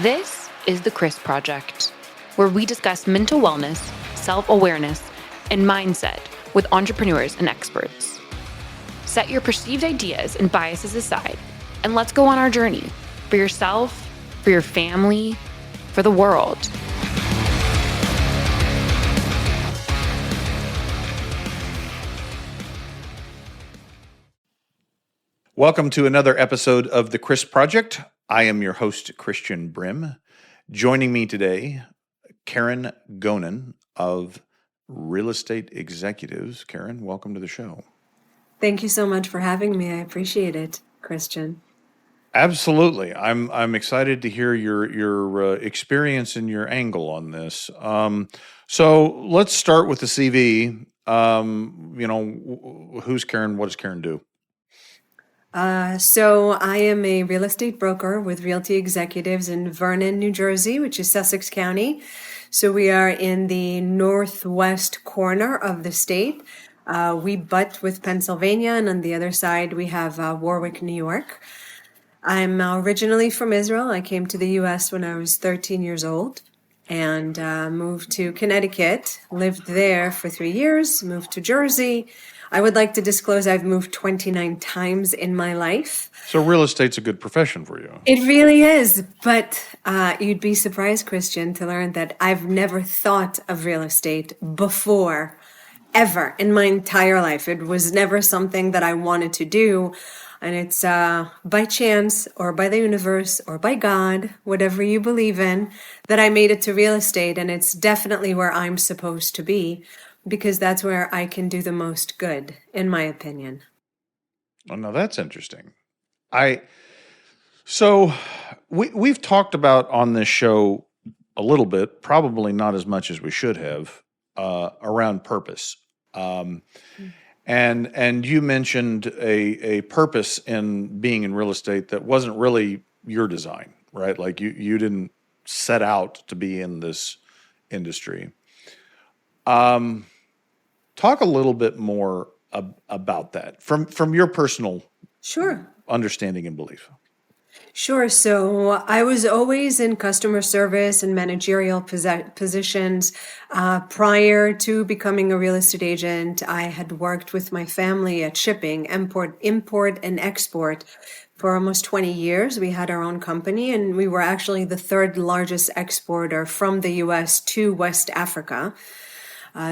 This is the Chris Project, where we discuss mental wellness, self-awareness, and mindset with entrepreneurs and experts. Set your perceived ideas and biases aside, and let's go on our journey for yourself, for your family, for the world. Welcome to another episode of The Chris Project. I am your host, Christian Brim. Joining me today, Keren Gonen of Real Estate Executives. Keren, welcome to the show. Thank you so much for having me. I appreciate it, Christian. Absolutely. I'm excited to hear your experience and your angle on this. So let's start with the CV. Who's Keren? What does Keren do? So I am a real estate broker with Realty Executives in Vernon, New Jersey, which is Sussex County. So we are in the northwest corner of the state. We butt with Pennsylvania, and on the other side we have Warwick, New York. I'm originally from Israel. I came to the U.S. when I was 13 years old and moved to Connecticut, lived there for 3 years, moved to Jersey. I would like to disclose I've moved 29 times in my life. So real estate's a good profession for you. It really is. But you'd be surprised, Christian, to learn that I've never thought of real estate before, ever, in my entire life. It was never something that I wanted to do. And it's by chance or by the universe or by God, whatever you believe in, that I made it to real estate. And it's definitely where I'm supposed to be, because that's where I can do the most good, in my opinion. Oh, now that's interesting. So we've talked about on this show a little bit, probably not as much as we should have, around purpose. And you mentioned a purpose in being in real estate that wasn't really your design, right? Like you didn't set out to be in this industry. Talk a little bit more about that from your personal understanding and belief. Sure. So I was always in customer service and managerial positions. Prior to becoming a real estate agent, I had worked with my family at shipping, import and export for almost 20 years. We had our own company, and we were actually the third largest exporter from the U.S. to West Africa.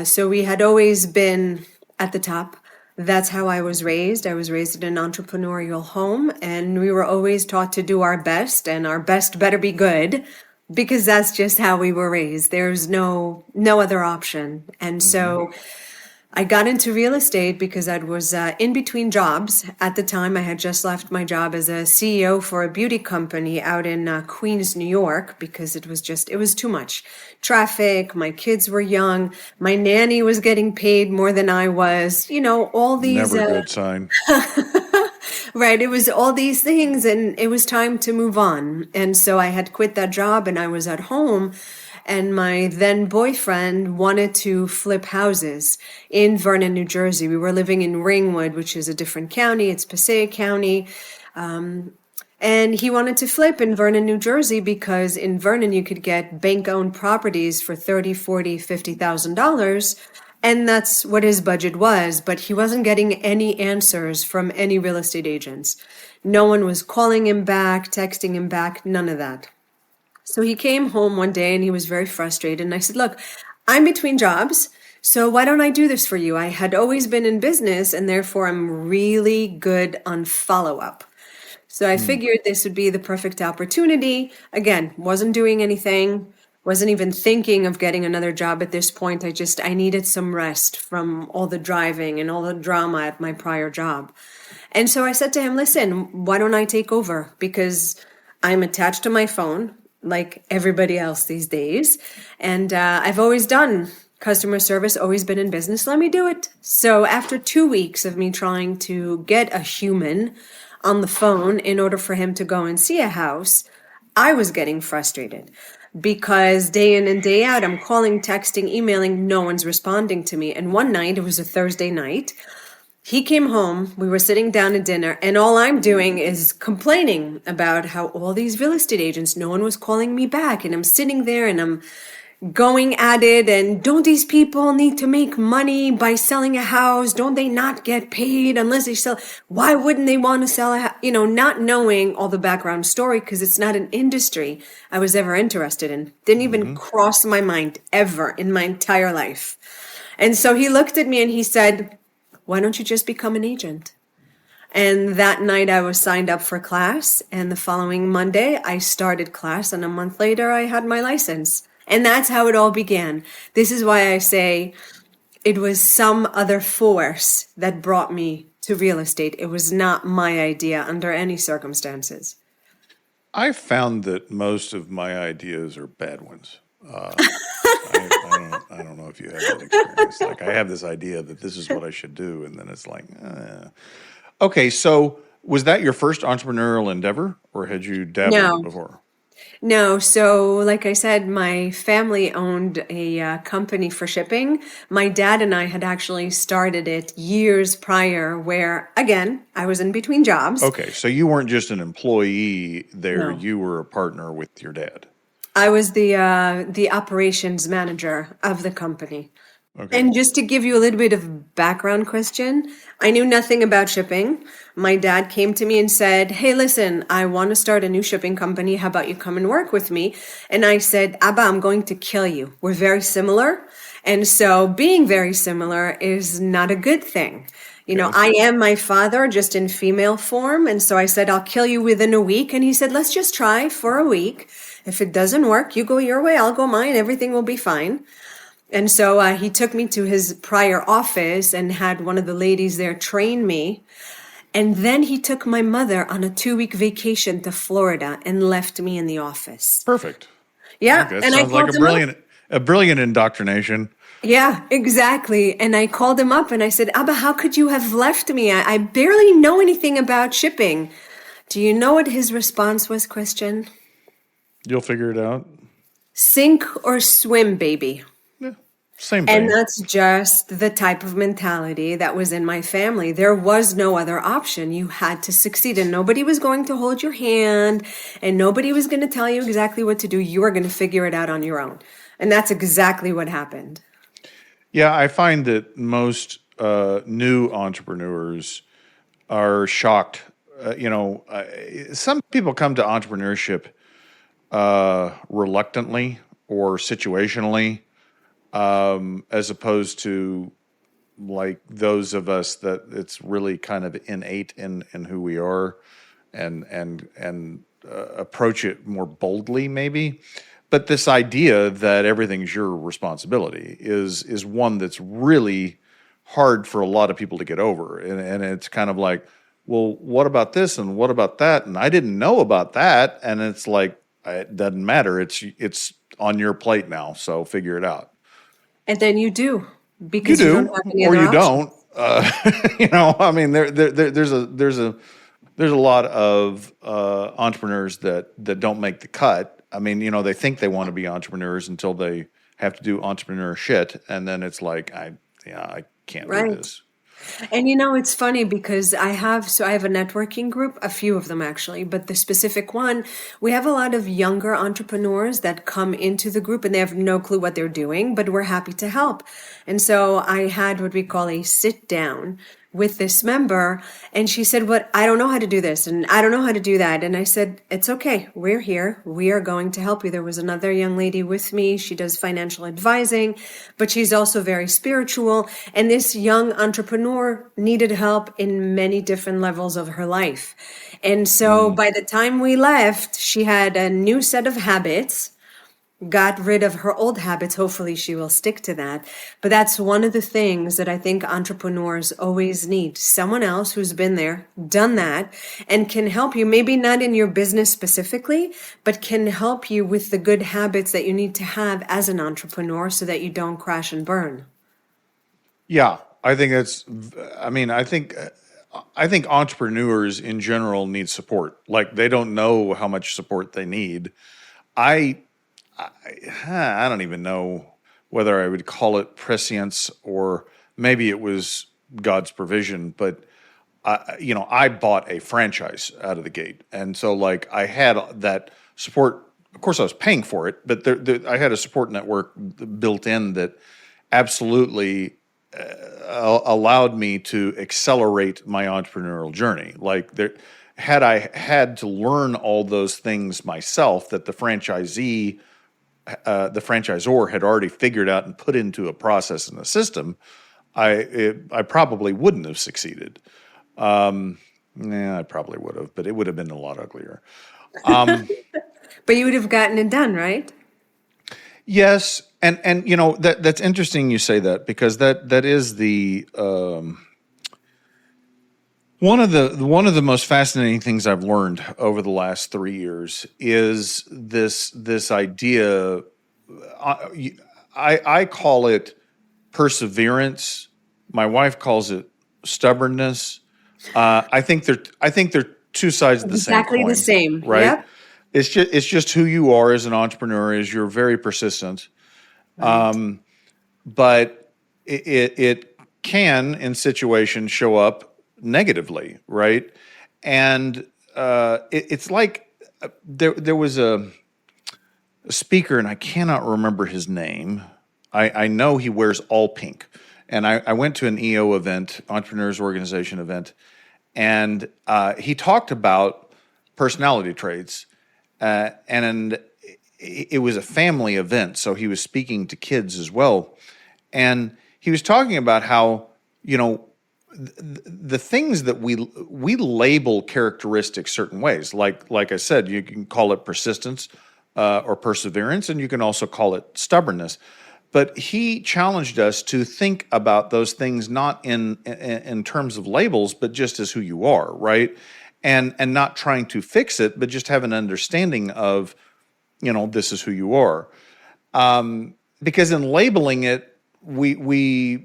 So we had always been at the top. That's how I was raised. I was raised in an entrepreneurial home, and we were always taught to do our best, and our best better be good, because that's just how we were raised. There's no other option. And so I got into real estate because I was in between jobs. At the time, I had just left my job as a CEO for a beauty company out in Queens, New York, because it was too much traffic. My kids were young. My nanny was getting paid more than I was. All these. Never a good sign. Right. It was all these things, and it was time to move on. And so I had quit that job, and I was at home. And my then boyfriend wanted to flip houses in Vernon, New Jersey. We were living in Ringwood, which is a different county. It's Passaic County. And he wanted to flip in Vernon, New Jersey, because in Vernon you could get bank-owned properties for $30,000, $40,000, $50,000. And that's what his budget was. But he wasn't getting any answers from any real estate agents. No one was calling him back, texting him back, none of that. So he came home one day and he was very frustrated. And I said, look, I'm between jobs, so why don't I do this for you? I had always been in business, and therefore I'm really good on follow-up. So I figured this would be the perfect opportunity. Again, wasn't doing anything, wasn't even thinking of getting another job at this point. I needed some rest from all the driving and all the drama at my prior job. And so I said to him, listen, why don't I take over? Because I'm attached to my phone, like everybody else these days. And I've always done customer service, always been in business. Let me do it. So after 2 weeks of me trying to get a human on the phone in order for him to go and see a house, I was getting frustrated because day in and day out, I'm calling, texting, emailing, no one's responding to me. And one night, it was a Thursday night, He came home, we were sitting down at dinner, and all I'm doing is complaining about how all these real estate agents, no one was calling me back. And I'm sitting there and I'm going at it. And don't these people need to make money by selling a house? Don't they not get paid unless they sell? Why wouldn't they want to sell a house? Not knowing all the background story, because it's not an industry I was ever interested in. Didn't even cross my mind ever in my entire life. And so he looked at me and he said, why don't you just become an agent? And that night I was signed up for class. And the following Monday I started class. And a month later I had my license. And that's how it all began. This is why I say it was some other force that brought me to real estate. It was not my idea under any circumstances. I found that most of my ideas are bad ones. I don't know if you have that experience. Like, I have this idea that this is what I should do, and then it's like, Okay, so was that your first entrepreneurial endeavor, or had you dabbled No, before? no. So, like I said, my family owned a company for shipping. My dad and I had actually started it years prior, where, again, I was in between jobs. Okay, so you weren't just an employee there; No. you were a partner with your dad. I was the operations manager of the company. Okay, And just to give you a little bit of background, Christian, I knew nothing about shipping. My dad came to me and said, hey, listen, I want to start a new shipping company. How about you come and work with me? And I said, Abba, I'm going to kill you. We're very similar. And so being very similar is not a good thing. okay, I am my father just in female form. And so I said, I'll kill you within a week. And he said, let's just try for a week. If it doesn't work, you go your way, I'll go mine. Everything will be fine. And so he took me to his prior office and had one of the ladies there train me. And then he took my mother on a 2-week vacation to Florida and left me in the office. perfect. Yeah. Okay, that And I sounds like called him up. a brilliant indoctrination. Yeah, exactly. And I called him up and I said, Abba, how could you have left me? I barely know anything about shipping. Do you know what his response was, Christian? You'll figure it out. Sink or swim, baby. Yeah, same And thing. that's just the type of mentality that was in my family. There was no other option. You had to succeed, and nobody was going to hold your hand, and nobody was going to tell you exactly what to do. You were going to figure it out on your own. And that's exactly what happened. Yeah, I find that most new entrepreneurs are shocked. Some people come to entrepreneurship reluctantly or situationally, as opposed to like those of us that it's really kind of innate in who we are, and approach it more boldly, maybe. But this idea that everything's your responsibility is one that's really hard for a lot of people to get over, and it's kind of like, well, what about this and what about that? And I didn't know about that, and it's like, it doesn't matter. It's on your plate now, so figure it out. And then you do, You because you don't do, have any or other you option. don't. I mean, there's a lot of entrepreneurs that don't make the cut. I mean, they think they want to be entrepreneurs until they have to do entrepreneur shit, and then it's like, I can't do Right. this. And it's funny because I have a networking group, a few of them actually, but the specific one, we have a lot of younger entrepreneurs that come into the group and they have no clue what they're doing, but we're happy to help. And so I had what we call a sit down with this member, and she said, "What? I don't know how to do this and I don't know how to do that." And I said, "It's okay. We're here. We are going to help you." There was another young lady with me. She does financial advising, but she's also very spiritual. And this young entrepreneur needed help in many different levels of her life. And so by the time we left, she had a new set of habits, got rid of her old habits. Hopefully she will stick to that. But that's one of the things that I think entrepreneurs always need. Someone else who's been there, done that, and can help you, maybe not in your business specifically, but can help you with the good habits that you need to have as an entrepreneur so that you don't crash and burn. Yeah, I think that's. I mean, I think entrepreneurs in general need support. Like, they don't know how much support they need. I I don't even know whether I would call it prescience, or maybe it was God's provision, but I bought a franchise out of the gate, and so like I had that support. Of course, I was paying for it, but I had a support network built in that absolutely allowed me to accelerate my entrepreneurial journey. Like had I had to learn all those things myself that the franchisor had already figured out and put into a process and a system, I probably wouldn't have succeeded. I probably would have, but it would have been a lot uglier. But you would have gotten it done, right? Yes, and that's interesting you say that, because that is the one of the most fascinating things I've learned over the last 3 years is this idea. I call it perseverance. My wife calls it stubbornness. I think they're two sides of the same Exactly coin, the same. right? Yep. It's just who you are as an entrepreneur. Is you're very persistent, Right. but it can in situations show up negatively, right? And it's like there was a speaker, and I cannot remember his name. I know he wears all pink, and I went to an EO event, Entrepreneurs Organization event, and he talked about personality traits. And it was a family event, so he was speaking to kids as well. And he was talking about how, the things that we label characteristics certain ways. Like I said, you can call it persistence or perseverance, and you can also call it stubbornness. But he challenged us to think about those things not in terms of labels, but just as who you are, right? And not trying to fix it, but just have an understanding of, this is who you are. Because in labeling it, we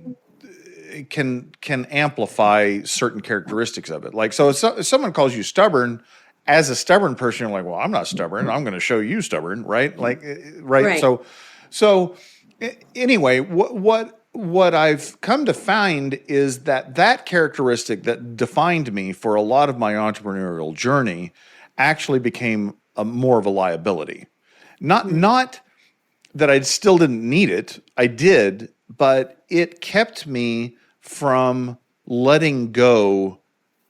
can amplify certain characteristics of it. Like, so if someone calls you stubborn, as a stubborn person, you're like, well, I'm not stubborn. I'm going to show you stubborn, right? Like, right? Right. So anyway, what I've come to find is that characteristic that defined me for a lot of my entrepreneurial journey actually became more of a liability. Not that I still didn't need it. I did, but it kept me from letting go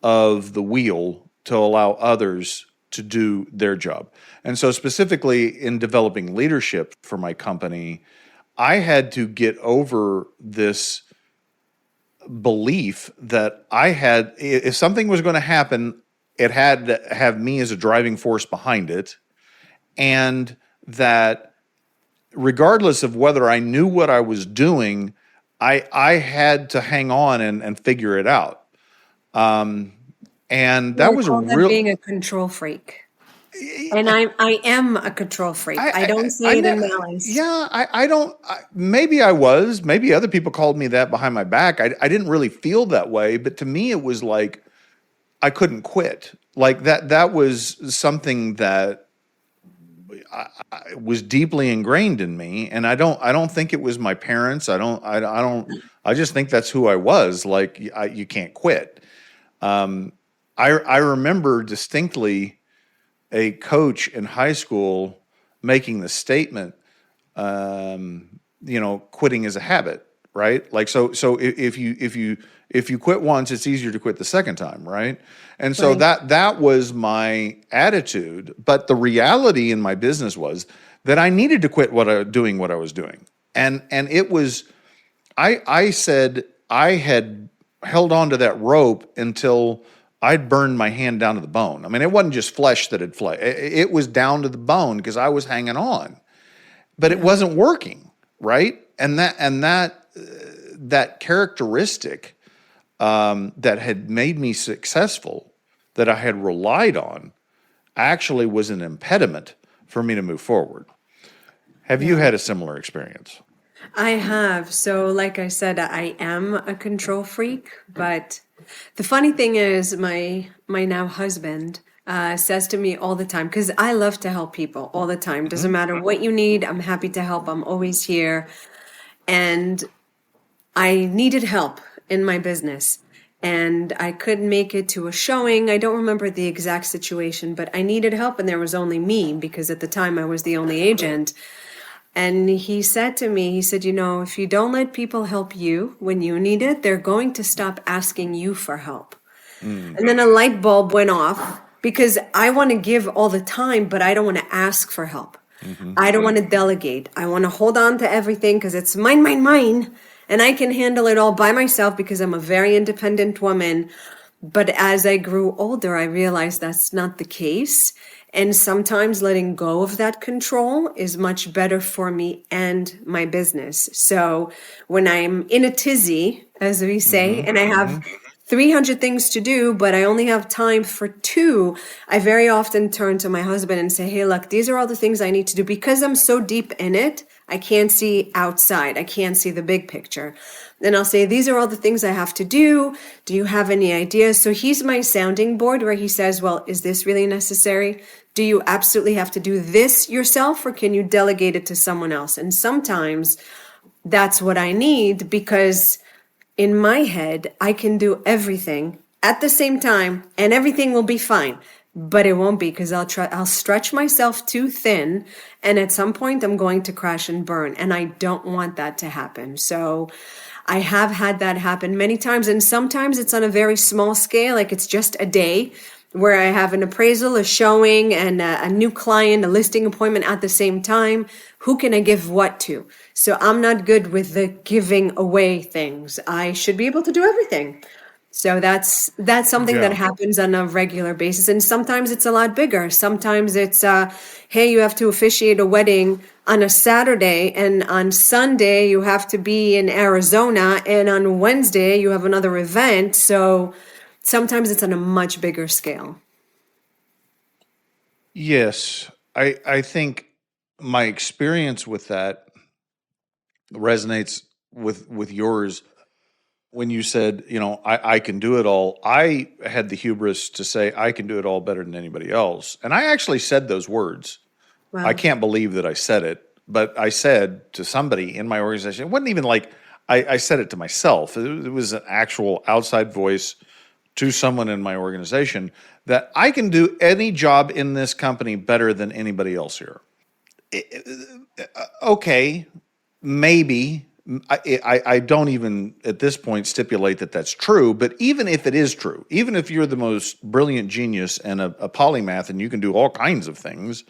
of the wheel to allow others to do their job. And so specifically in developing leadership for my company, I had to get over this belief that if something was going to happen, it had to have me as a driving force behind it. And that regardless of whether I knew what I was doing, I had to hang on and figure it out. And that We was a call that real. being a control freak. And I am a control freak. I don't say it in malice. Yeah, I don't. Maybe I was. Maybe other people called me that behind my back. I didn't really feel that way, but to me, it was like I couldn't quit. Like that was something that was deeply ingrained in me, and I don't think it was my parents. I just think that's who I was. Like you can't quit. I remember distinctly a coach in high school making the statement, quitting is a habit, right? Like, so if you quit once, it's easier to quit the second time, right? And so Right. that was my attitude. But the reality in my business was that I needed to quit what I was doing. And it was, I said I had held on to that rope until I'd burned my hand down to the bone. I mean, it wasn't just flesh that had fled. It was down to the bone because I was hanging on, but it Yeah. wasn't working, right? And that characteristic that had made me successful, that I had relied on, actually was an impediment for me to move forward. Have you Yeah. had a similar experience? I have. So, like I said, I am a control freak, but the funny thing is, my now husband says to me all the time, because I love to help people all the time. Doesn't matter what you need, I'm happy to help. I'm always here. And I needed help in my business. And I couldn't make it to a showing. I don't remember the exact situation, but I needed help and there was only me because at the time I was the only agent. And he said to me, he said, if you don't let people help you when you need it, they're going to stop asking you for help. And then a light bulb went off because I want to give all the time, but I don't want to ask for help. I don't want to delegate. I want to hold on to everything because it's mine, mine, mine. And I can handle it all by myself because I'm a very independent woman. But as I grew older, I realized that's not the case. And sometimes letting go of that control is much better for me and my business. So when I'm in a tizzy, as we say, and I have 300 things to do, but I only have time for 2, I very often turn to my husband and say, hey, look, these are all the things I need to do. Because I'm so deep in it, I can't see outside. I can't see the big picture. Then I'll say, these are all the things I have to do. Do you have any ideas? So he's my sounding board where he says, well, is this really necessary? Do you absolutely have to do this yourself or can you delegate it to someone else? And sometimes that's what I need because in my head, I can do everything at the same time and everything will be fine. But it won't be because I'll stretch myself too thin. And at some point I'm going to crash and burn. And I don't want that to happen. So I have had that happen many times. And sometimes it's on a very small scale. Like it's just a day where I have an appraisal, a showing, and a new client, a listing appointment at the same time. Who can I give what to? So I'm not good with the giving away things. I should be able to do everything. So that's something that happens on a regular basis. And sometimes it's a lot bigger. Sometimes it's, hey, you have to officiate a wedding on a Saturday and on Sunday you have to be in Arizona and on Wednesday you have another event. So sometimes it's on a much bigger scale. Yes, I think my experience with that resonates with yours. When you said, I can do it all, I had the hubris to say I can do it all better than anybody else. And I actually said those words. Wow. I can't believe that I said it, but I said to somebody in my organization, it wasn't even like I said it to myself. It was an actual outside voice to someone in my organization that I can do any job in this company better than anybody else here. Okay, maybe. I don't even at this point stipulate that that's true, but even if it is true, even if you're the most brilliant genius and a polymath and you can do all kinds of things,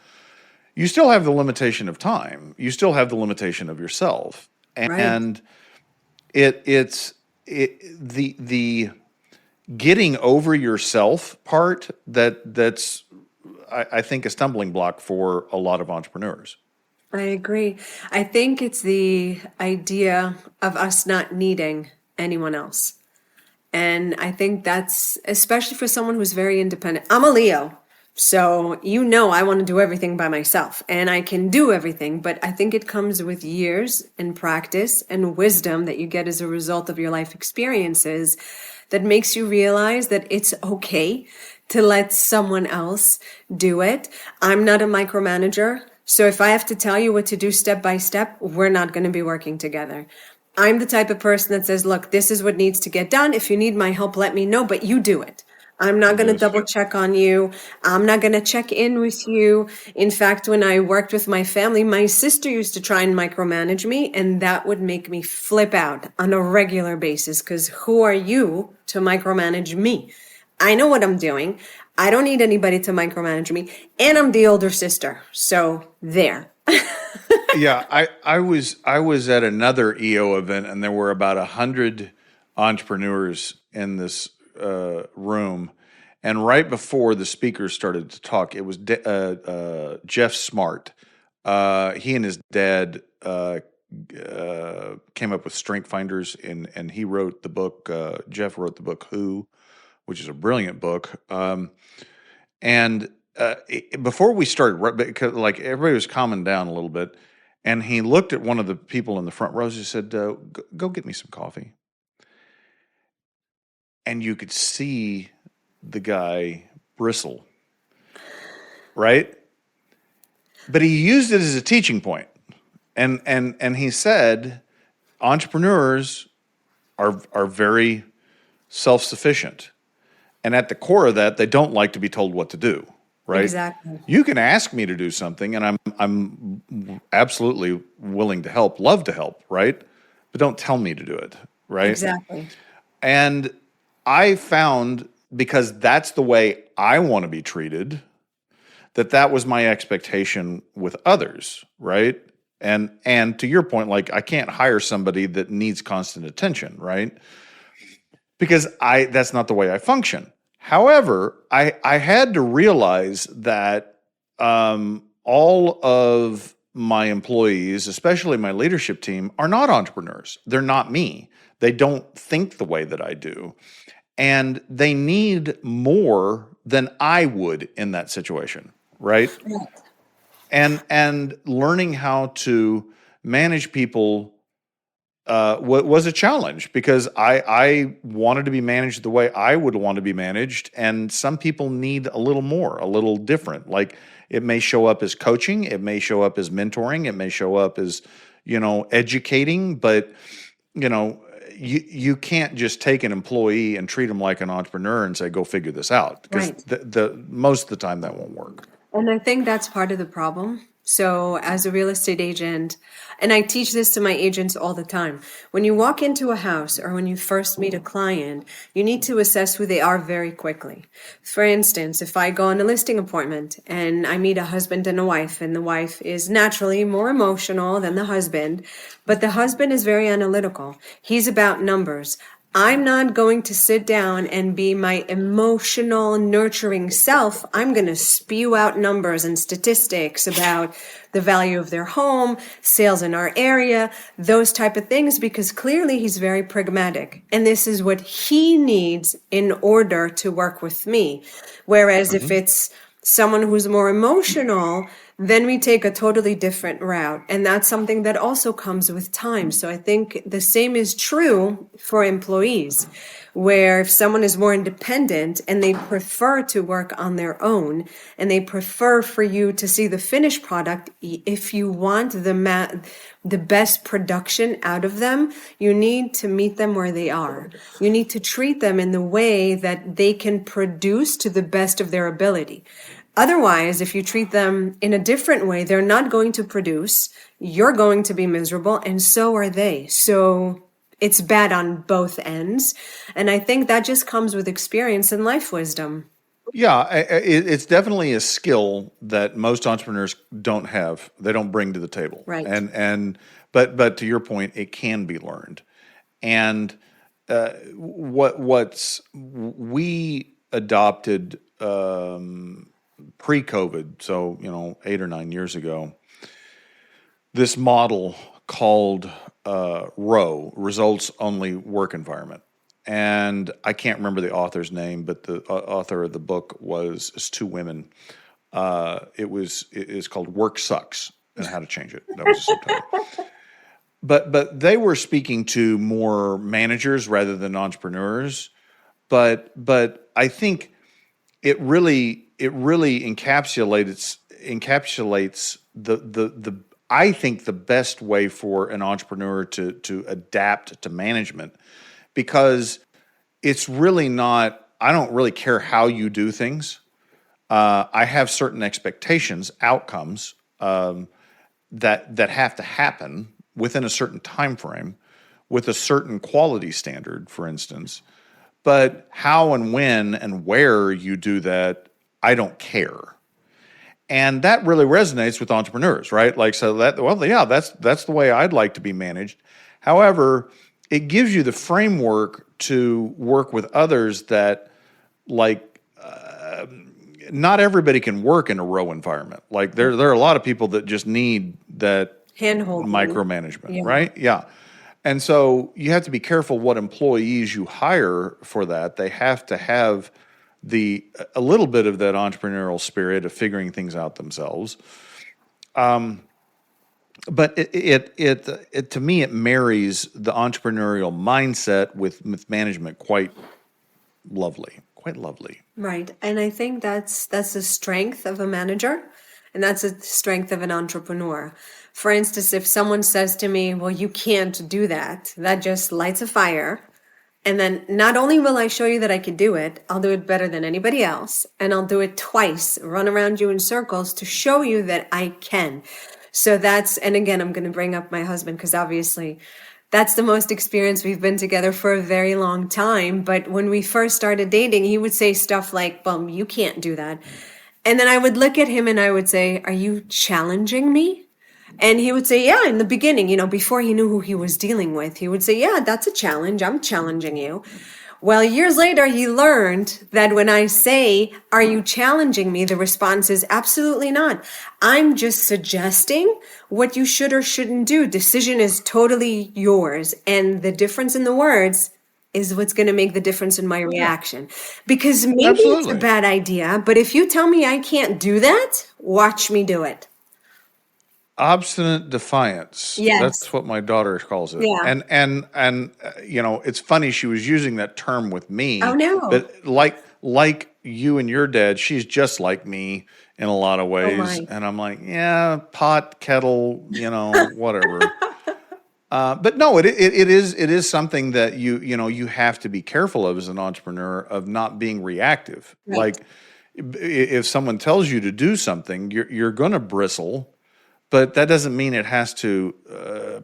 you still have the limitation of time. You still have the limitation of yourself. And it's the getting over yourself part that's I think a stumbling block for a lot of entrepreneurs. I agree. I think it's the idea of us not needing anyone else. And I think that's especially for someone who's very independent. I'm a Leo. So, I want to do everything by myself and I can do everything. But I think it comes with years and practice and wisdom that you get as a result of your life experiences that makes you realize that it's okay to let someone else do it. I'm not a micromanager. So if I have to tell you what to do step by step, we're not going to be working together. I'm the type of person that says, look, this is what needs to get done. If you need my help, let me know, but you do it. I'm not going to double check on you. I'm not going to check in with you. In fact, when I worked with my family, my sister used to try and micromanage me, and that would make me flip out on a regular basis because who are you to micromanage me? I know what I'm doing. I don't need anybody to micromanage me. And I'm the older sister. So there. Yeah, I was at another EO event and there were about 100 entrepreneurs in this room. And right before the speakers started to talk, it was Jeff Smart. He and his dad came up with Strength Finders and he wrote the book, Jeff wrote the book Who, which is a brilliant book. Before we started, because like everybody was calming down a little bit, and he looked at one of the people in the front rows. He said, "Go get me some coffee." And you could see the guy bristle, right? But he used it as a teaching point, and he said, "Entrepreneurs are very self-sufficient. And at the core of that, they don't like to be told what to do, right? Exactly. You can ask me to do something, and I'm absolutely willing to help, love to help, right? But don't tell me to do it, right? Exactly. And I found, because that's the way I want to be treated, that was my expectation with others, right? And to your point, like, I can't hire somebody that needs constant attention, right? Because that's not the way I function. However, I had to realize that all of my employees, especially my leadership team, are not entrepreneurs. They're not me. They don't think the way that I do. And they need more than I would in that situation, right? Right. And learning how to manage people was a challenge, because I wanted to be managed the way I would want to be managed, and some people need a little more, a little different. Like, it may show up as coaching, it may show up as mentoring, it may show up as, educating, but you can't just take an employee and treat them like an entrepreneur and say, go figure this out, because Right. the most of the time that won't work. And I think that's part of the problem. So, as a real estate agent, and I teach this to my agents all the time, when you walk into a house or when you first meet a client, you need to assess who they are very quickly. For instance, if I go on a listing appointment and I meet a husband and a wife, and the wife is naturally more emotional than the husband, but the husband is very analytical. He's about numbers. I'm not going to sit down and be my emotional, nurturing self. I'm going to spew out numbers and statistics about the value of their home, sales in our area, those type of things, because clearly he's very pragmatic. And this is what he needs in order to work with me. Whereas if it's someone who's more emotional, then we take a totally different route. And that's something that also comes with time. So I think the same is true for employees, where if someone is more independent and they prefer to work on their own, and they prefer for you to see the finished product, if you want the best production out of them, you need to meet them where they are. You need to treat them in the way that they can produce to the best of their ability. Otherwise, if you treat them in a different way, they're not going to produce, you're going to be miserable, and so are they. So it's bad on both ends. And I think that just comes with experience and life wisdom. Yeah, it's definitely a skill that most entrepreneurs don't have. They don't bring to the table. Right. But to your point, it can be learned. And we adopted pre-COVID, so 8 or 9 years ago, this model called ROWE, Results Only Work Environment. And I can't remember the author's name, but the author of the book it's two women. It's called Work Sucks and How to Change It. That was the subtitle. But they were speaking to more managers rather than entrepreneurs. But I think it really encapsulates the I think the best way for an entrepreneur to adapt to management, because it's really not, I don't really care how you do things. I have certain expectations, outcomes that have to happen within a certain time frame with a certain quality standard, for instance. But how and when and where you do that, I don't care. And that really resonates with entrepreneurs, right? Like, so that's the way I'd like to be managed. However, it gives you the framework to work with others that, like, not everybody can work in a ROWE environment. Like, there are a lot of people that just need that Handholding. micromanagement, Yeah. right? Yeah. And so you have to be careful what employees you hire for that. They have to have a little bit of that entrepreneurial spirit of figuring things out themselves. But it to me, it marries the entrepreneurial mindset with management quite lovely. Right. And I think that's the strength of a manager. And that's a strength of an entrepreneur. For instance, if someone says to me, well, you can't do that, that just lights a fire. And then not only will I show you that I can do it, I'll do it better than anybody else. And I'll do it twice, run around you in circles to show you that I can. So that's, and again, I'm going to bring up my husband because obviously that's the most experience. We've been together for a very long time. But when we first started dating, he would say stuff like, well, you can't do that. And then I would look at him and I would say, are you challenging me? And he would say, yeah, in the beginning, before he knew who he was dealing with, he would say, yeah, that's a challenge. I'm challenging you. Well, years later, he learned that when I say, are you challenging me? The response is absolutely not. I'm just suggesting what you should or shouldn't do. Decision is totally yours. And the difference in the words is what's going to make the difference in my reaction. Because maybe it's a bad idea, but if you tell me I can't do that, watch me do it. Obstinate defiance. Yes. That's what my daughter calls it. Yeah. And it's funny she was using that term with me. Oh, no. But like you and your dad, she's just like me in a lot of ways. my. And I'm like, yeah, pot, kettle, whatever. But no, it is something that you have to be careful of as an entrepreneur, of not being reactive. Right. Like if someone tells you to do something, you're going to bristle. But that doesn't mean it has to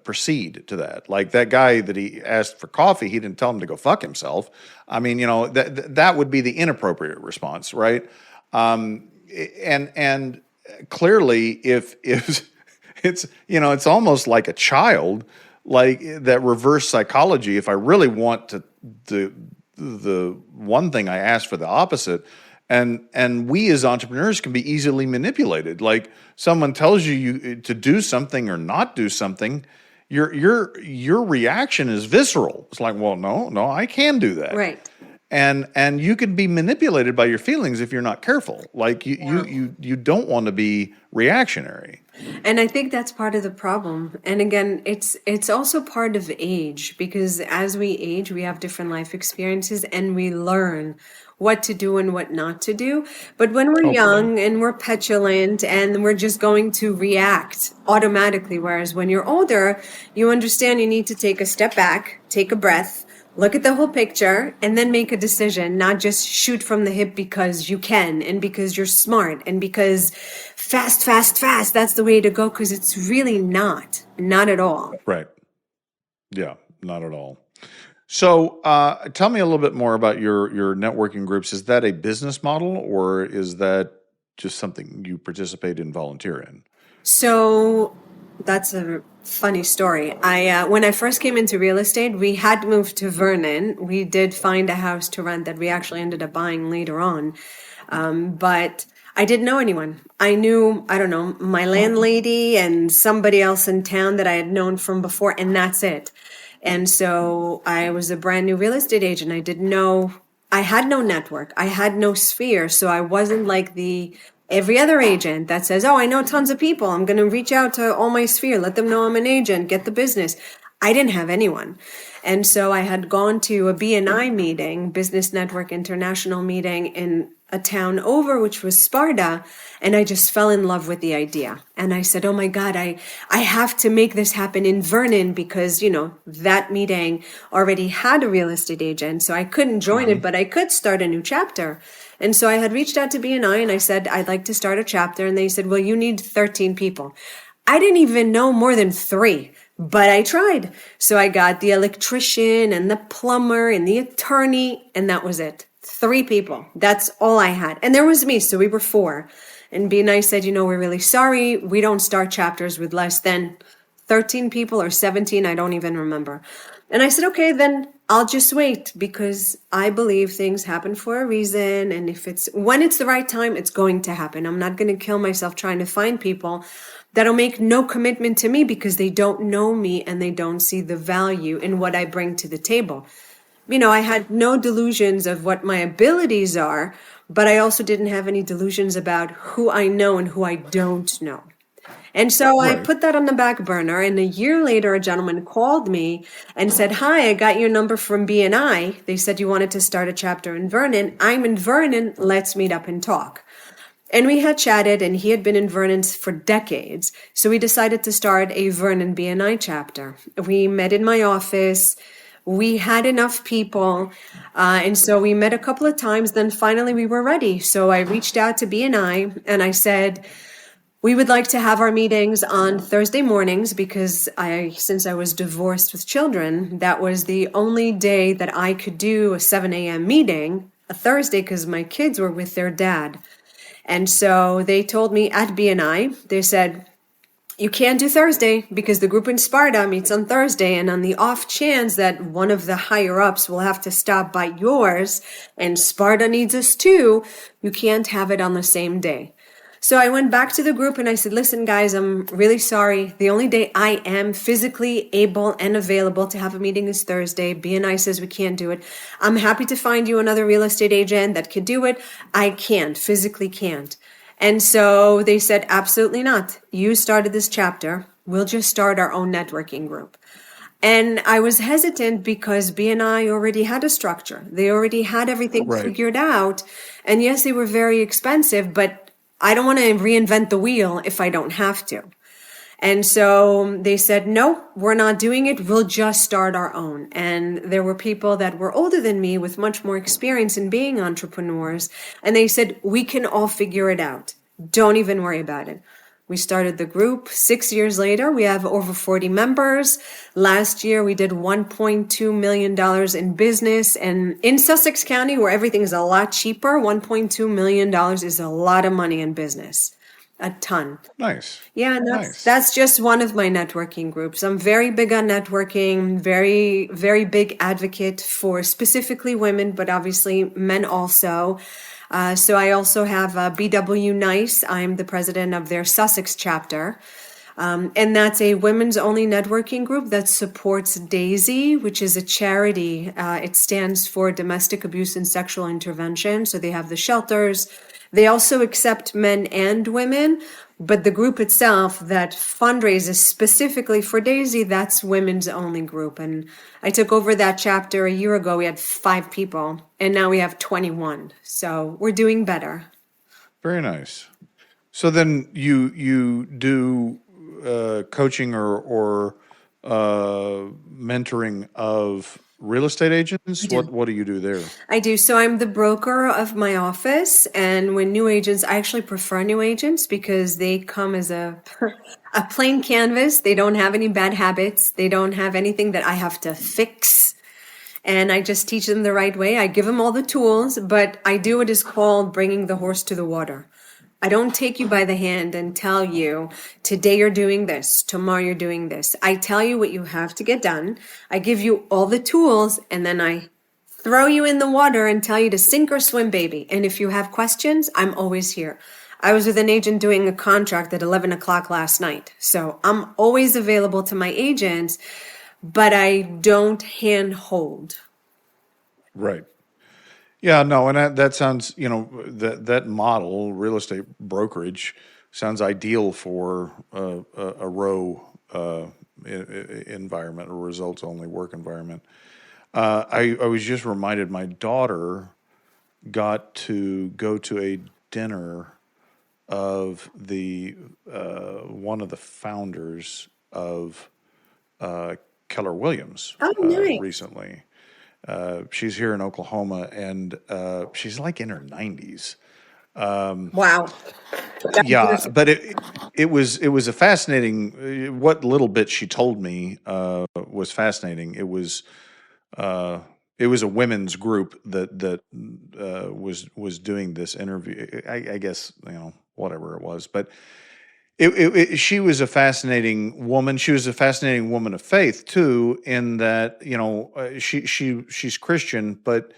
proceed to that. Like that guy that he asked for coffee, he didn't tell him to go fuck himself. I mean, that would be the inappropriate response, right? And clearly, if it's almost like a child, like that reverse psychology. If I really want the one thing, I ask for the opposite. And we as entrepreneurs can be easily manipulated. Like someone tells you to do something or not do something, your reaction is visceral. It's like, well, no, I can do that. Right. And you can be manipulated by your feelings if you're not careful. Like you don't want to be reactionary. And I think that's part of the problem. And again, it's also part of age, because as we age, we have different life experiences and we learn what to do and what not to do. But when we're young and we're petulant and we're just going to react automatically, whereas when you're older, you understand you need to take a step back, take a breath, look at the whole picture, and then make a decision, not just shoot from the hip because you can and because you're smart and because fast, that's the way to go, because it's really not at all. Right. Yeah, not at all. So tell me a little bit more about your networking groups. Is that a business model or is that just something you participate in, volunteer in? So that's a funny story. When I first came into real estate, we had moved to Vernon. We did find a house to rent that we actually ended up buying later on. But I didn't know anyone. I knew, I don't know, my landlady and somebody else in town that I had known from before, and that's it. And so I was a brand new real estate agent. I had no network. I had no sphere. So I wasn't like every other agent that says, oh, I know tons of people. I'm going to reach out to all my sphere, let them know I'm an agent, get the business. I didn't have anyone. And so I had gone to a BNI meeting, Business Network International meeting in a town over, which was Sparta. And I just fell in love with the idea. And I said, oh my God, I have to make this happen in Vernon because, that meeting already had a real estate agent. So I couldn't join it, but I could start a new chapter. And so I had reached out to BNI and I said, I'd like to start a chapter. And they said, well, you need 13 people. I didn't even know more than 3. But I tried. So I got the electrician and the plumber and the attorney, and that was it. 3 people. That's all I had. And there was me, so we were 4. And BNI said, we're really sorry. We don't start chapters with less than 13 people or 17. I don't even remember. And I said, okay, then I'll just wait because I believe things happen for a reason. And when it's the right time, it's going to happen. I'm not going to kill myself trying to find people that'll make no commitment to me because they don't know me and they don't see the value in what I bring to the table. I had no delusions of what my abilities are, but I also didn't have any delusions about who I know and who I don't know. And so I put that on the back burner. And a year later, a gentleman called me and said, hi, I got your number from BNI. They said you wanted to start a chapter in Vernon. I'm in Vernon. Let's meet up and talk. And we had chatted, and he had been in Vernon for decades. So we decided to start a Vernon BNI chapter. We met in my office. We had enough people. And so we met a couple of times. Then finally we were ready. So I reached out to BNI and I said, we would like to have our meetings on Thursday mornings because since I was divorced with children, that was the only day that I could do a 7 a.m. meeting, a Thursday, because my kids were with their dad. And so they told me at BNI, they said, you can't do Thursday because the group in Sparta meets on Thursday. And on the off chance that one of the higher ups will have to stop by yours and Sparta needs us too, you can't have it on the same day. So I went back to the group and I said, listen, guys, I'm really sorry. The only day I am physically able and available to have a meeting is Thursday. BNI says we can't do it. I'm happy to find you another real estate agent that could do it. I can't, physically can't. And so they said, absolutely not. You started this chapter. We'll just start our own networking group. And I was hesitant because BNI already had a structure. They already had everything figured out. And yes, they were very expensive, but I don't want to reinvent the wheel if I don't have to. And so they said, no, we're not doing it. We'll just start our own. And there were people that were older than me with much more experience in being entrepreneurs. And they said, we can all figure it out. Don't even worry about it. We started the group. 6 years later, we have over 40 members. Last year, we did $1.2 million in business. And in Sussex County, where everything is a lot cheaper, $1.2 million is a lot of money in business. A ton. Nice. Yeah, and that's just one of my networking groups. I'm very big on networking, very, very big advocate for specifically women, but obviously men also. So I also have BW Nice. I'm the president of their Sussex chapter. And that's a women's only networking group that supports DAISY, which is a charity. It stands for Domestic Abuse and Sexual Intervention. So they have the shelters. They also accept men and women, but the group itself that fundraises specifically for DAISY, that's women's only group. And I took over that chapter a year ago. We had 5 people, and now we have 21. So we're doing better. Very nice. So then you do coaching or mentoring of real estate agents? What do you do there? I do. So I'm the broker of my office, and when new agents, I actually prefer new agents because they come as a plain canvas. They don't have any bad habits. They don't have anything that I have to fix. And I just teach them the right way. I give them all the tools, but I do what is called bringing the horse to the water. I don't take you by the hand and tell you, today you're doing this, tomorrow you're doing this. I tell you what you have to get done. I give you all the tools, and then I throw you in the water and tell you to sink or swim, baby. And if you have questions, I'm always here. I was with an agent doing a contract at 11 o'clock last night. So I'm always available to my agents, but I don't handhold. Right. Yeah, no, and that sounds, that model, real estate brokerage, sounds ideal for a row environment, a results only work environment. I was just reminded my daughter got to go to a dinner of the one of the founders of Keller Williams recently. She's here in Oklahoma, and she's like in her 90s. Wow. Yeah, but it was a fascinating. What little bit she told me was fascinating. It was a women's group that was doing this interview. I guess whatever it was, but. She was a fascinating woman. She was a fascinating woman of faith too, in that she's Christian, but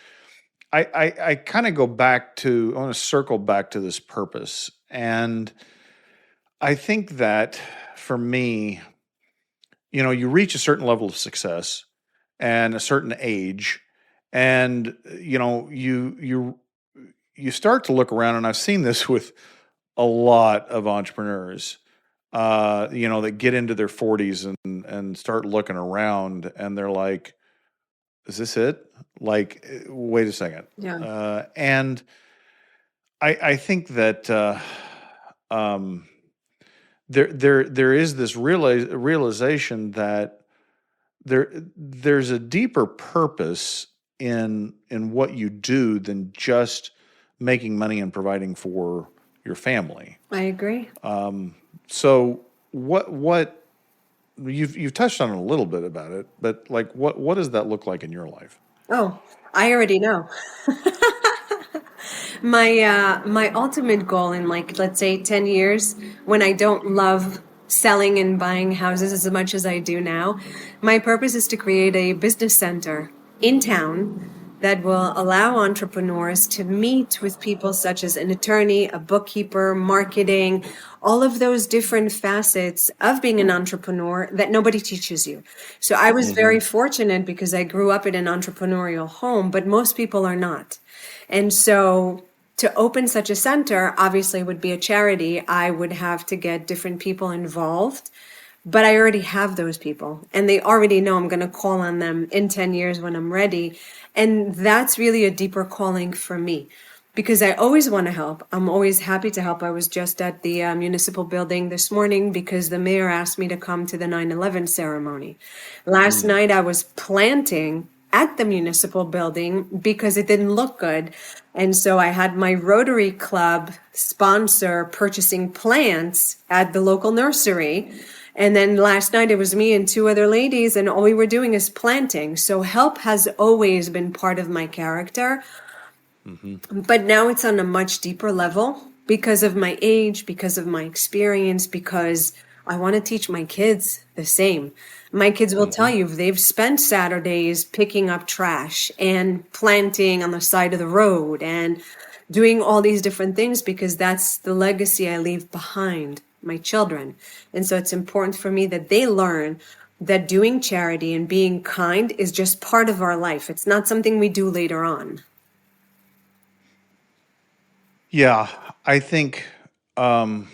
I kind of I want to circle back to this purpose, and I think that for me, you reach a certain level of success and a certain age, and you start to look around, and I've seen this with a lot of entrepreneurs, that get into their 40s and start looking around, and they're like, "Is this it?" Like, wait a second. Yeah. And I think that um, there is this realization that there's a deeper purpose in what you do than just making money and providing for your family. I agree. So what you've touched on it a little bit about it, but like what does that look like in your life? Oh, I already know. My ultimate goal in, like, let's say 10 years, when I don't love selling and buying houses as much as I do now, my purpose is to create a business center in town that will allow entrepreneurs to meet with people such as an attorney, a bookkeeper, marketing, all of those different facets of being an entrepreneur that nobody teaches you. So I was very fortunate because I grew up in an entrepreneurial home, but most people are not. And so to open such a center obviously would be a charity. I would have to get different people involved, but I already have those people and they already know I'm going to call on them in 10 years when I'm ready. And that's really a deeper calling for me because I always want to help. I'm always happy to help. I was just at the municipal building this morning because the mayor asked me to come to the 9/11 ceremony. Last night I was planting at the municipal building because it didn't look good. And so I had my Rotary Club sponsor purchasing plants at the local nursery. And then last night it was me and two other ladies, and all we were doing is planting. So help has always been part of my character. But now it's on a much deeper level because of my age, because of my experience, because I want to teach my kids the same. My kids will tell you they've spent Saturdays picking up trash and planting on the side of the road and doing all these different things because that's the legacy I leave behind my children. And so it's important for me that they learn that doing charity and being kind is just part of our life. It's not something we do later on. Yeah, I think what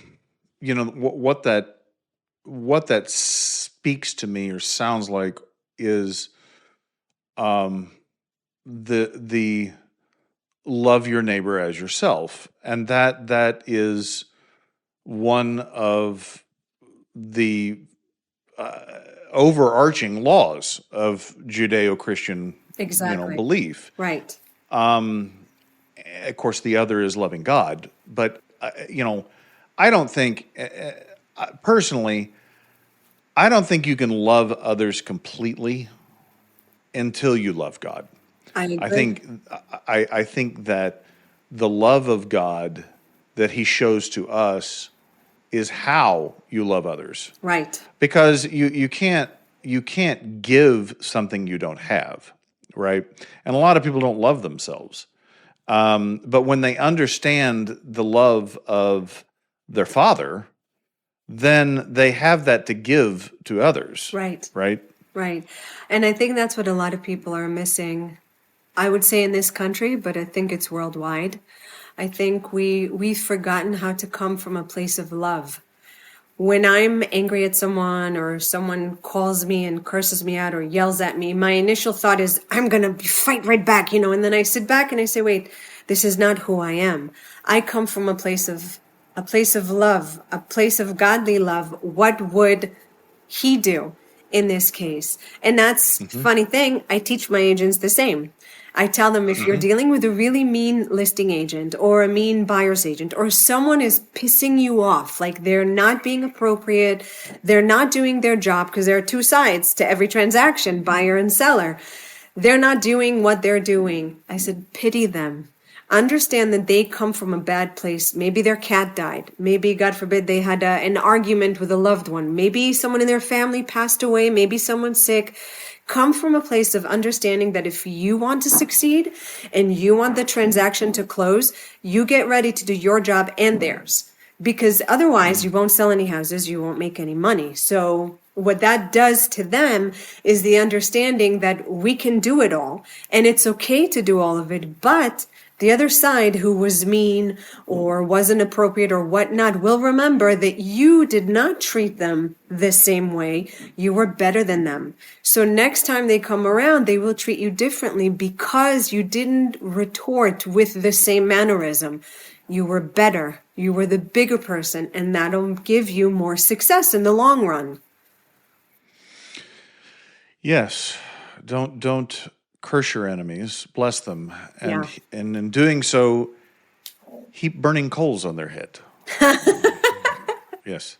that speaks to me or sounds like is the love your neighbor as yourself, and that is one of the overarching laws of Judeo-Christian Exactly. belief. Right. Of course, the other is loving God, but I don't think personally, I don't think you can love others completely until you love God. I agree. I think that the love of God that He shows to us is how you love others. Right. Because you can't give something you don't have, right? And a lot of people don't love themselves. But when they understand the love of their Father, then they have that to give to others. Right. Right? Right. And I think that's what a lot of people are missing. I would say in this country, but I think it's worldwide. I think we've forgotten how to come from a place of love. When I'm angry at someone or someone calls me and curses me out or yells at me, my initial thought is, I'm going to fight right back, and then I sit back and I say, wait, this is not who I am. I come from a place of love, a place of godly love. What would He do in this case? And that's funny thing. I teach my agents the same. I tell them if you're dealing with a really mean listing agent or a mean buyer's agent or someone is pissing you off, like they're not being appropriate, they're not doing their job because there are two sides to every transaction, buyer and seller. They're not doing what they're doing. I said, pity them. Understand that they come from a bad place. Maybe their cat died. Maybe, God forbid, they had an argument with a loved one. Maybe someone in their family passed away. Maybe someone's sick. Come from a place of understanding that if you want to succeed and you want the transaction to close, you get ready to do your job and theirs. Because otherwise, you won't sell any houses, you won't make any money. So what that does to them is the understanding that we can do it all. And it's okay to do all of it, but the other side who was mean or wasn't appropriate or whatnot will remember that you did not treat them the same way. You were better than them. So next time they come around, they will treat you differently because you didn't retort with the same mannerism. You were better. You were the bigger person, and that'll give you more success in the long run. Yes. Don't curse your enemies, bless them, Yeah. and in doing so, heap burning coals on their head. Yes.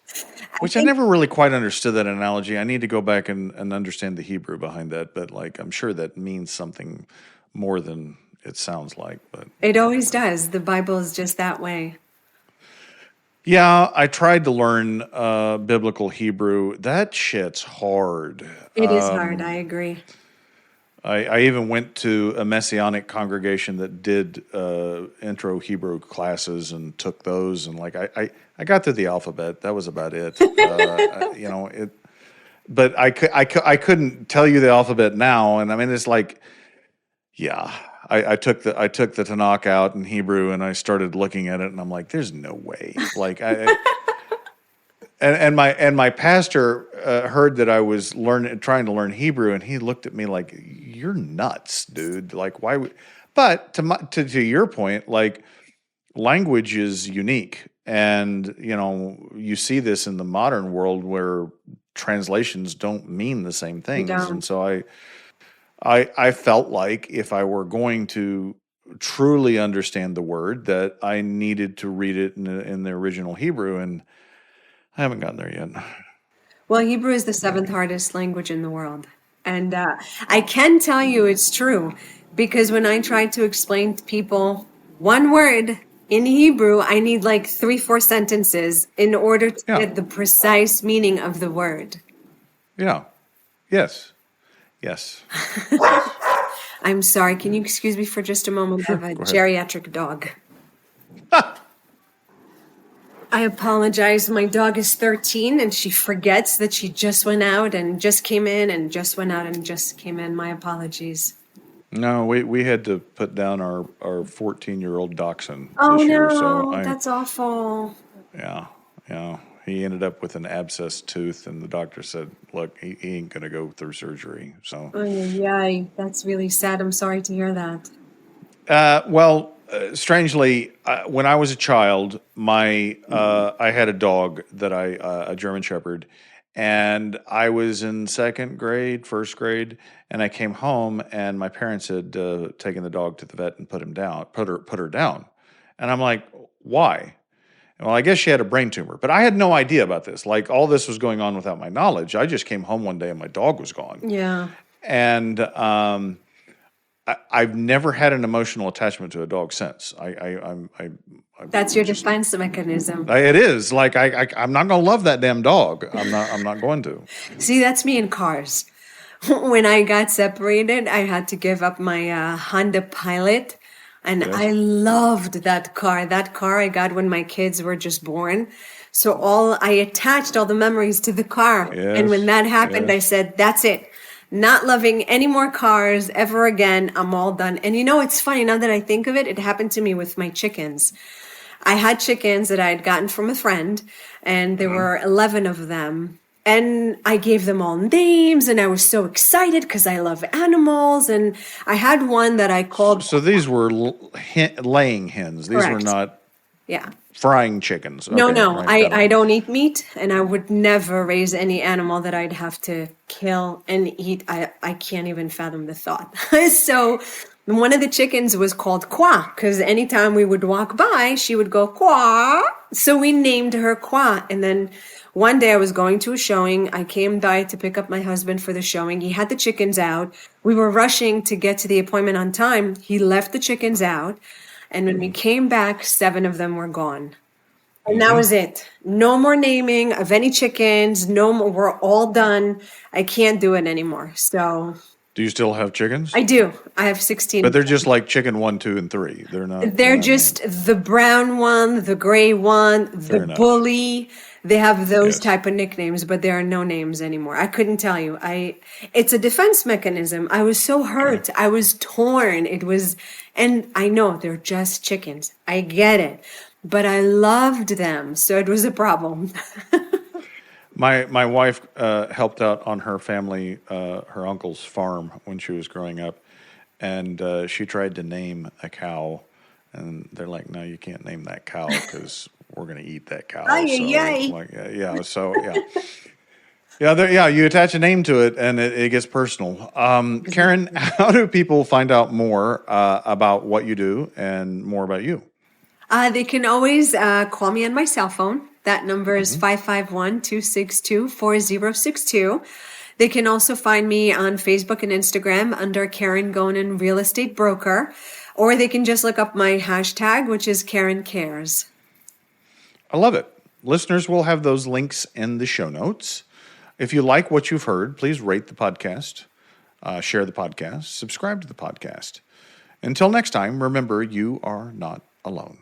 Which I never really quite understood that analogy. I need to go back and understand the Hebrew behind that, but like I'm sure that means something more than it sounds like. But It always does. The Bible is just that way. yeah, I tried to learn biblical Hebrew. That shit's hard. It is hard. I agree. I even went to a Messianic congregation that did intro Hebrew classes and took those, and like I got through the alphabet. That was about it. But I couldn't tell you the alphabet now, and I mean it's like, yeah, I took the Tanakh out in Hebrew, and I started looking at it, and I'm like, there's no way. Like And my pastor heard that I was trying to learn Hebrew, and he looked at me like, "You're nuts, dude! Like, why would?" But to your point, like, language is unique, and you see this in the modern world where translations don't mean the same They things, and don't. so I felt like if I were going to truly understand the word, that I needed to read it in the original Hebrew, and I haven't gotten there yet. Well, Hebrew is the seventh hardest language in the world. And I can tell you it's true because when I try to explain to people one word in Hebrew, I need like 3, 4 sentences in order to Yeah. get the precise meaning of the word. Yeah. Yes. Yes. I'm sorry. Can you excuse me for just a moment? I have a Go ahead. geriatric dog. I apologize. My dog is 13 and she forgets that she just went out and just came in and just went out and just came in. My apologies. No, we had to put down our 14-year-old dachshund Oh this year. So no, that's awful. yeah. He ended up with an abscessed tooth, and the doctor said, "Look, he ain't gonna go through surgery." So, Yeah, that's really sad. I'm sorry to hear that. strangely, when I was a child, I had a dog that a German Shepherd, and I was in second grade, first grade, and I came home, and my parents had taken the dog to the vet and put her down, and I'm like, why? Well, I guess she had a brain tumor, but I had no idea about this. Like all this was going on without my knowledge. I just came home one day and my dog was gone, Yeah. and I've never had an emotional attachment to a dog since. That's your defense mechanism. It is like I'm not going to love that damn dog. I'm not going to. See, that's me in cars. When I got separated, I had to give up my Honda Pilot. And Yes. I loved that car. That car I got when my kids were just born. So I attached all the memories to the car. Yes, And when that happened, yes. I said, that's it. Not loving any more cars ever again. I'm all done. And it's funny now that I think of it, it happened to me with my chickens. I had chickens that I had gotten from a friend, and there were 11 of them. And I gave them all names, and I was so excited because I love animals. And I had one that I called, So these were laying hens. These were Correct. not yeah. frying chickens. No, Okay, no, right, got I it. don't eat meat, and I would never raise any animal that I'd have to kill and eat. I can't even fathom the thought. So one of the chickens was called Qua, because anytime we would walk by, she would go Qua. So we named her Qua. And then one day I was going to a showing. I came by to pick up my husband for the showing. He had the chickens out. We were rushing to get to the appointment on time. He left the chickens out. And when we came back, 7 of them were gone. And that was it. No more naming of any chickens. No more. We're all done. I can't do it anymore. So Do you still have chickens? I do. I have 16. But they're just like chicken 1, 2, and 3. They're not. They're not just named. the brown one, the gray one, the Fair enough. bully. They have those Yes. type of nicknames, but there are no names anymore. I couldn't tell you. It's a defense mechanism. I was so hurt. I was torn. And I know they're just chickens. I get it. But I loved them. So it was a problem. My wife helped out on her family, her uncle's farm when she was growing up, and she tried to name a cow And they're like, no, you can't name that cow because we're going to eat that cow. Ay, So, ay, ay. like, you attach a name to it, and it gets personal. Keren, how do people find out more about what you do and more about you? They can always call me on my cell phone. That number is 551-262-4062. They can also find me on Facebook and Instagram under Keren Gonen Real Estate Broker, or they can just look up my hashtag, which is Keren Cares. I love it. Listeners will have those links in the show notes. If you like what you've heard, please rate the podcast, share the podcast, subscribe to the podcast. Until next time, remember, you are not alone.